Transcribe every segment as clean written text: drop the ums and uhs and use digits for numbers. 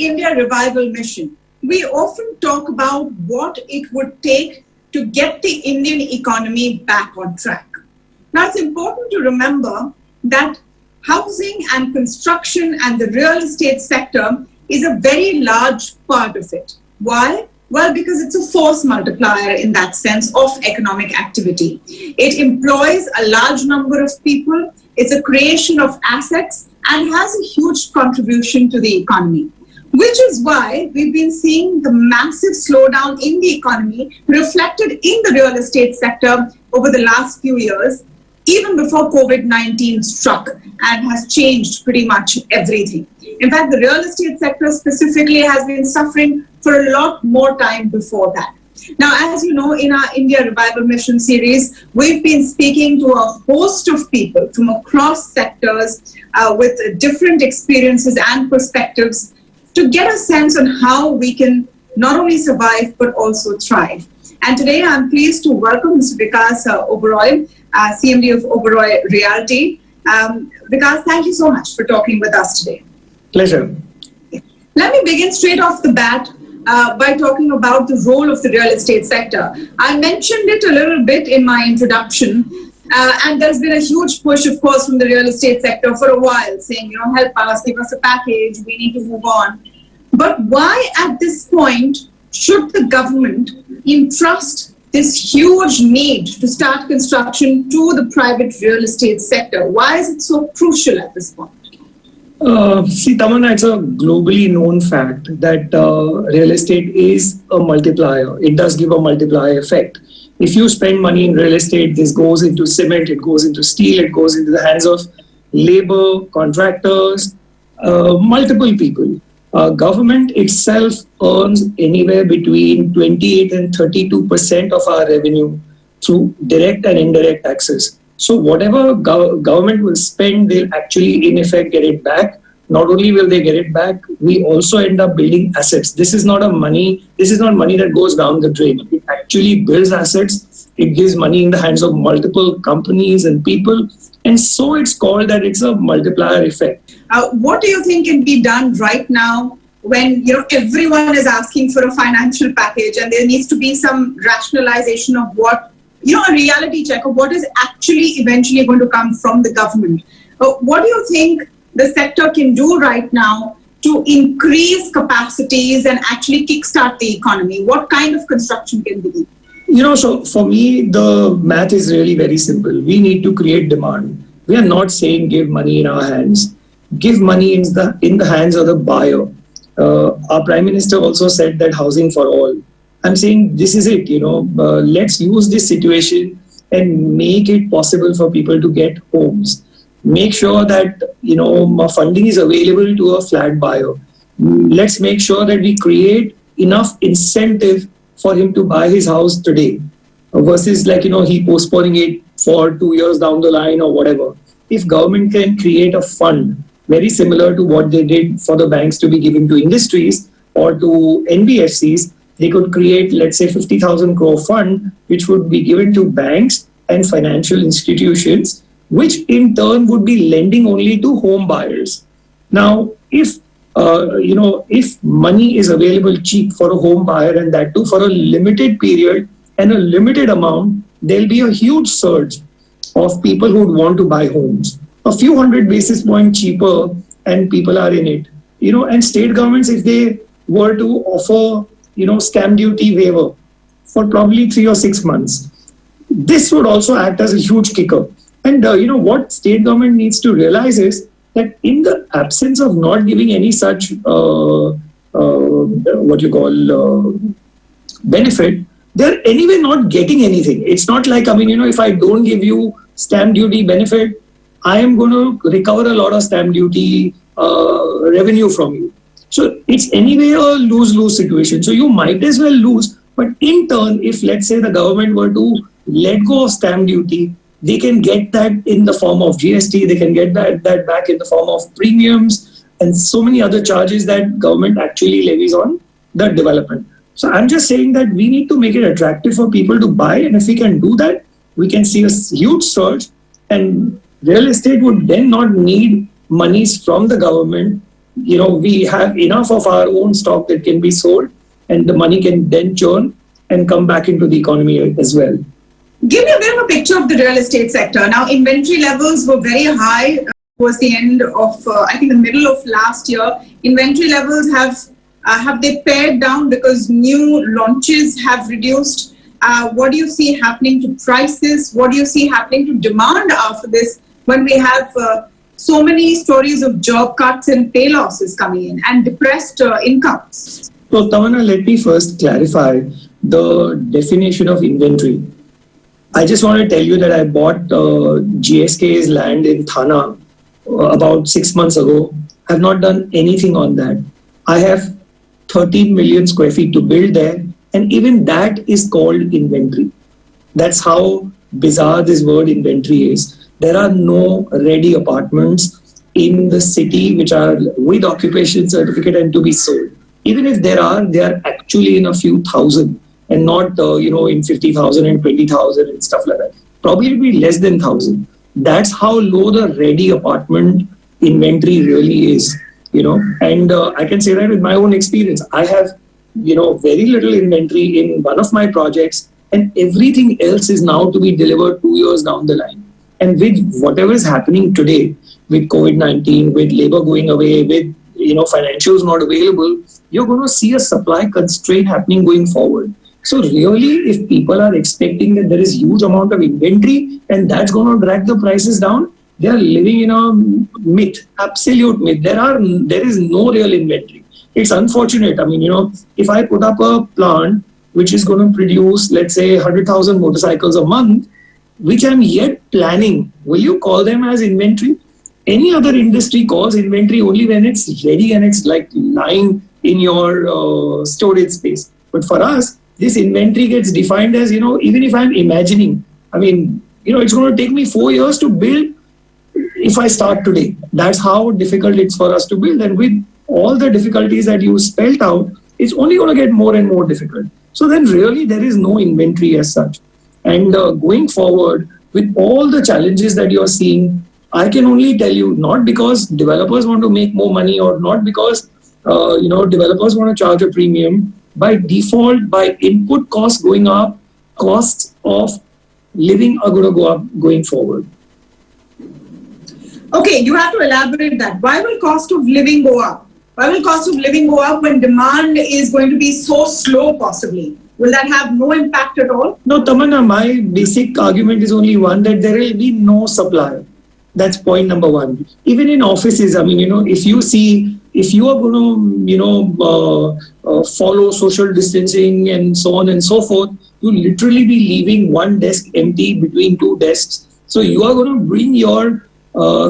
India Revival Mission, we often talk about what it would take to get the Indian economy back on track. Now, it's important to remember that housing and construction and the real estate sector is a very large part of it. Why? Well, because it's a force multiplier in that sense of economic activity. It employs a large number of people, it's a creation of assets, and has a huge contribution to the economy. Which is why we've been seeing the massive slowdown in the economy reflected in the real estate sector over the last few years, even before COVID-19 struck and has changed pretty much everything. In fact, the real estate sector specifically has been suffering for a lot more time before that. Now, as you know, in our India Revival Mission series, we've been speaking to a host of people from across sectors with different experiences and perspectives to get a sense on how we can not only survive but also thrive. And today I'm pleased to welcome Mr. Vikas Oberoi, CMD of Oberoi Realty. Vikas, thank you so much for talking with us today. Pleasure. Let me begin straight off the bat by talking about the role of the real estate sector. I mentioned it a little bit in my introduction, and there's been a huge push, of course, from the real estate sector for a while, saying, help us, give us a package, we need to move on. But why at this point should the government entrust this huge need to start construction to the private real estate sector? Why is it so crucial at this point? See, Tamanna, it's a globally known fact that real estate is a multiplier. It does give a multiplier effect. If you spend money in real estate, this goes into cement, it goes into steel, it goes into the hands of labor, contractors, multiple people. Government itself earns anywhere between 28 and 32% of our revenue through direct and indirect taxes. So whatever government will spend, they'll actually in effect get it back. Not only will they get it back, we also end up building assets. This is not money that goes down the drain. It actually builds assets. It gives money in the hands of multiple companies and people. And so it's called that it's a multiplier effect. What do you think can be done right now when everyone is asking for a financial package and there needs to be some rationalization of what, a reality check of what is actually eventually going to come from the government? What do you think the sector can do right now to increase capacities and actually kickstart the economy? What kind of construction can be done? So for me, the math is really very simple. We need to create demand. We are not saying give money in our hands. Give money in the hands of the buyer. Our Prime Minister also said that housing for all. I'm saying this is it, let's use this situation and make it possible for people to get homes. Make sure that, funding is available to a flat buyer. Let's make sure that we create enough incentive for him to buy his house today versus he postponing it for 2 years down the line or whatever. If government can create a fund very similar to what they did for the banks to be given to industries or to NBFCs, they could create, let's say, 50,000 crore fund, which would be given to banks and financial institutions, which in turn would be lending only to home buyers. Now, if money is available cheap for a home buyer and that too for a limited period and a limited amount, there'll be a huge surge of people who would want to buy homes. A few hundred basis points cheaper and people are in it. And state governments, if they were to offer, stamp duty waiver for probably 3 or 6 months, this would also act as a huge kicker. And what state government needs to realize is that in the absence of not giving any such benefit, they're anyway not getting anything. It's not like, if I don't give you stamp duty benefit, I am going to recover a lot of stamp duty revenue from you. So it's anyway a lose-lose situation. So you might as well lose. But in turn, if let's say the government were to let go of stamp duty, they can get that in the form of GST, they can get that back in the form of premiums and so many other charges that government actually levies on the development. So I'm just saying that we need to make it attractive for people to buy, and if we can do that, we can see a huge surge, and real estate would then not need monies from the government we have enough of our own stock that can be sold, and the money can then churn and come back into the economy as well. Give me a bit of a picture of the real estate sector. Now, inventory levels were very high towards the end of, I think, the middle of last year. Inventory levels have they pared down because new launches have reduced? What do you see happening to prices? What do you see happening to demand after this when we have so many stories of job cuts and pay losses coming in and depressed incomes? So, Tamanna, let me first clarify the definition of inventory. I just want to tell you that I bought GSK's land in Thana about 6 months ago. I have not done anything on that. I have 13 million square feet to build there, and even that is called inventory. That's how bizarre this word inventory is. There are no ready apartments in the city which are with occupation certificate and to be sold. Even if there are, they are actually in a few thousand and not, in 50,000 and 20,000 and stuff like that. Probably it'll be less than 1,000. That's how low the ready apartment inventory really is, And I can say that with my own experience. I have, very little inventory in one of my projects, and everything else is now to be delivered 2 years down the line. And with whatever is happening today, with COVID-19, with labor going away, with financials not available, you're going to see a supply constraint happening going forward. So really, if people are expecting that there is huge amount of inventory and that's going to drag the prices down, they are living in a myth, absolute myth. There is no real inventory. It's unfortunate. I mean, if I put up a plant which is going to produce, let's say, 100,000 motorcycles a month, which I'm yet planning, will you call them as inventory? Any other industry calls inventory only when it's ready and it's like lying in your storage space. But for us, this inventory gets defined as, even if I'm imagining, it's going to take me 4 years to build if I start today. That's how difficult it's for us to build. And with all the difficulties that you spelled out, it's only going to get more and more difficult. So then really there is no inventory as such. And going forward, with all the challenges that you're seeing, I can only tell you, not because developers want to make more money or not because, developers want to charge a premium. By default, by input costs going up, costs of living are going to go up going forward. Okay, you have to elaborate that. Why will cost of living go up? Why will cost of living go up when demand is going to be so slow possibly? Will that have no impact at all? No, Tamanna, my basic argument is only one, that there will be no supply. That's point number one. Even in offices, if you are going to, follow social distancing and so on and so forth, you'll literally be leaving one desk empty between two desks. So you are going to bring your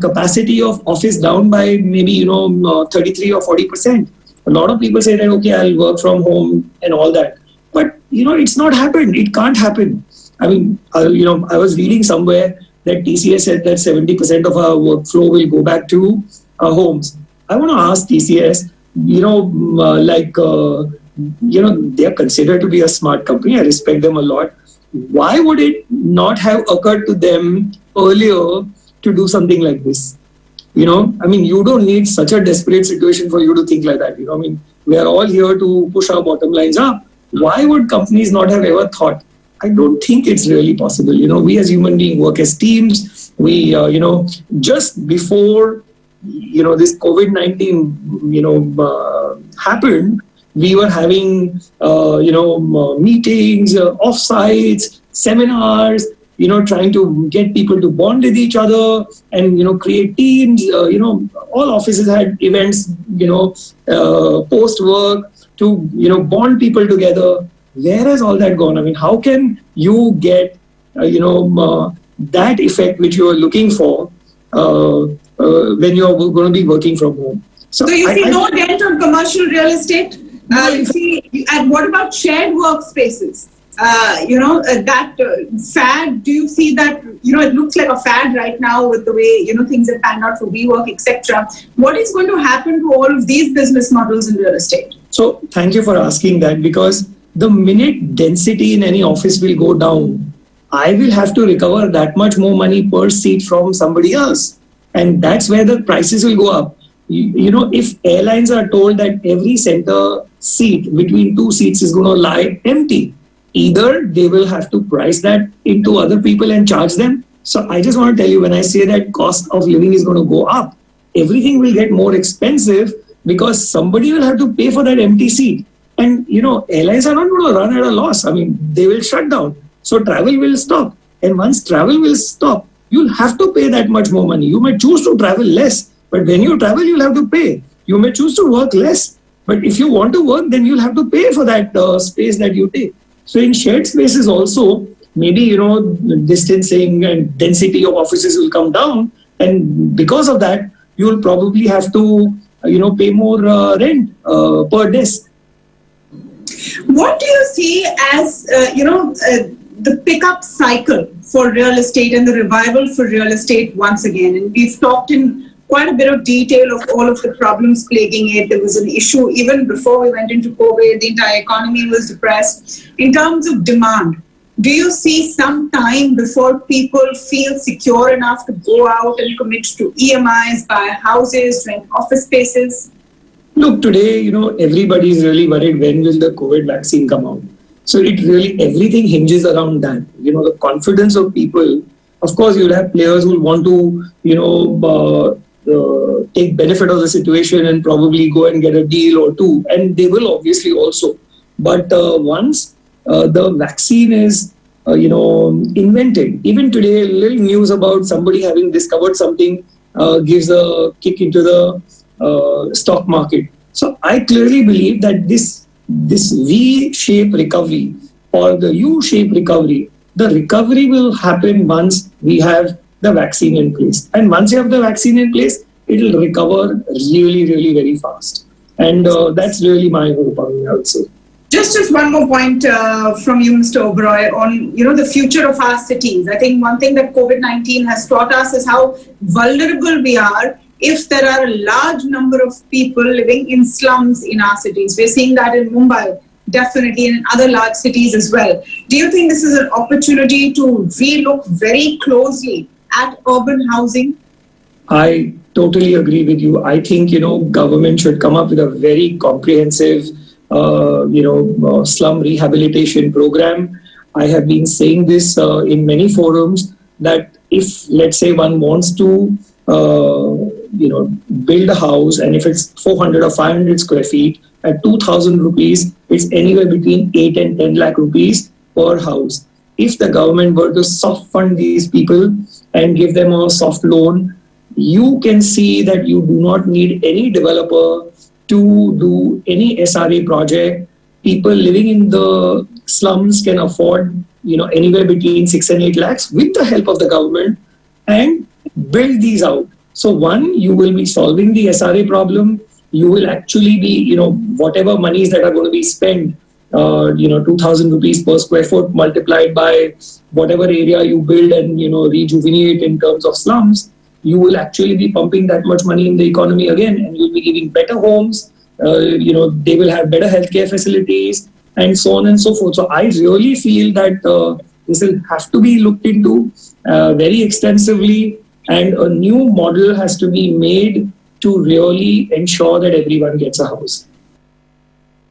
capacity of office down by maybe, 33 or 40%. A lot of people say that, okay, I'll work from home and all that. But, it's not happened. It can't happen. I was reading somewhere that TCS said that 70% of our workflow will go back to our homes. I want to ask TCS, they are considered to be a smart company. I respect them a lot. Why would it not have occurred to them earlier to do something like this? You don't need such a desperate situation for you to think like that. We are all here to push our bottom lines up. Why would companies not have ever thought? I don't think it's really possible. We as human beings work as teams. We, just before, this COVID-19, happened, we were having, meetings, offsites, seminars, trying to get people to bond with each other and, create teams. All offices had events, post work to, bond people together. Where has all that gone? How can you get, that effect which you are looking for when you are going to be working from home? So you see no dent on commercial real estate? And what about shared workspaces? That fad, do you see that, it looks like a fad right now with the way, things have panned out for WeWork, etc. What is going to happen to all of these business models in real estate? So thank you for asking that, because the minute density in any office will go down, I will have to recover that much more money per seat from somebody else. And that's where the prices will go up. if airlines are told that every center seat between two seats is going to lie empty, either they will have to price that into other people and charge them. So I just want to tell you, when I say that cost of living is going to go up, everything will get more expensive because somebody will have to pay for that empty seat. And, airlines are not going to run at a loss. I mean, they will shut down. So travel will stop. And once travel will stop, you'll have to pay that much more money. You may choose to travel less, but when you travel, you'll have to pay. You may choose to work less, but if you want to work, then you'll have to pay for that space that you take. So in shared spaces also, maybe, distancing and density of offices will come down. And because of that, you'll probably have to, pay more rent per desk. What do you see as, the pickup cycle for real estate and the revival for real estate once again? And we've talked in quite a bit of detail of all of the problems plaguing it. There was an issue even before we went into COVID. The entire economy was depressed. In terms of demand, do you see some time before people feel secure enough to go out and commit to EMIs, buy houses, rent office spaces? Look, today, everybody is really worried when will the COVID vaccine come out. So everything hinges around that. The confidence of people. Of course, you'll have players who will want to, take benefit of the situation and probably go and get a deal or two. And they will obviously also. But once the vaccine is, invented, even today, a little news about somebody having discovered something gives a kick into the stock market. So I clearly believe that this V-shaped recovery or the U-shaped recovery, the recovery will happen once we have the vaccine in place. And once you have the vaccine in place, it will recover really, really very fast. And that's really my hope, I would say. Just one more point from you, Mr. Oberoi, on the future of our cities. I think one thing that COVID-19 has taught us is how vulnerable we are if there are a large number of people living in slums in our cities. We're seeing that in Mumbai, definitely, and in other large cities as well. Do you think this is an opportunity to relook very closely at urban housing? I totally agree with you. I think, government should come up with a very comprehensive, slum rehabilitation program. I have been saying this in many forums that if, let's say, one wants to, build a house, and if it's 400 or 500 square feet at 2,000 rupees, it's anywhere between 8 and 10 lakh rupees per house. If the government were to soft fund these people and give them a soft loan, you can see that you do not need any developer to do any SRA project. People living in the slums can afford, anywhere between 6 and 8 lakhs with the help of the government and build these out. So one, you will be solving the SRA problem. You will actually be, whatever monies that are going to be spent, 2,000 rupees per square foot multiplied by whatever area you build and, rejuvenate in terms of slums, you will actually be pumping that much money in the economy again, and you'll be giving better homes, they will have better healthcare facilities and so on and so forth. So I really feel that this will have to be looked into very extensively, and a new model has to be made to really ensure that everyone gets a house.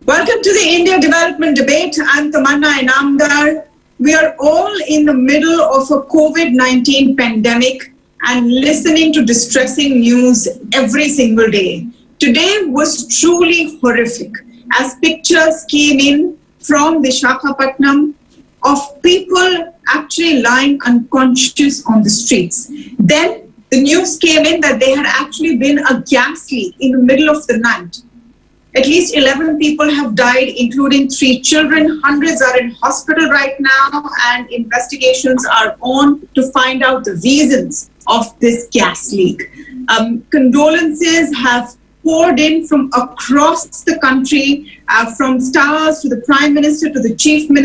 Welcome to the India Development Debate. I'm Tamanna Inamdar. We are all in the middle of a COVID-19 pandemic and listening to distressing news every single day. Today was truly horrific as pictures came in from Visakhapatnam of people actually lying unconscious on the streets. Then the news came in that there had actually been a gas leak in the middle of the night. At least 11 people have died, including 3 children. Hundreds are in hospital right now, and investigations are on to find out the reasons of this gas leak. Condolences have poured in from across the country, from stars to the Prime Minister to the Chief Minister.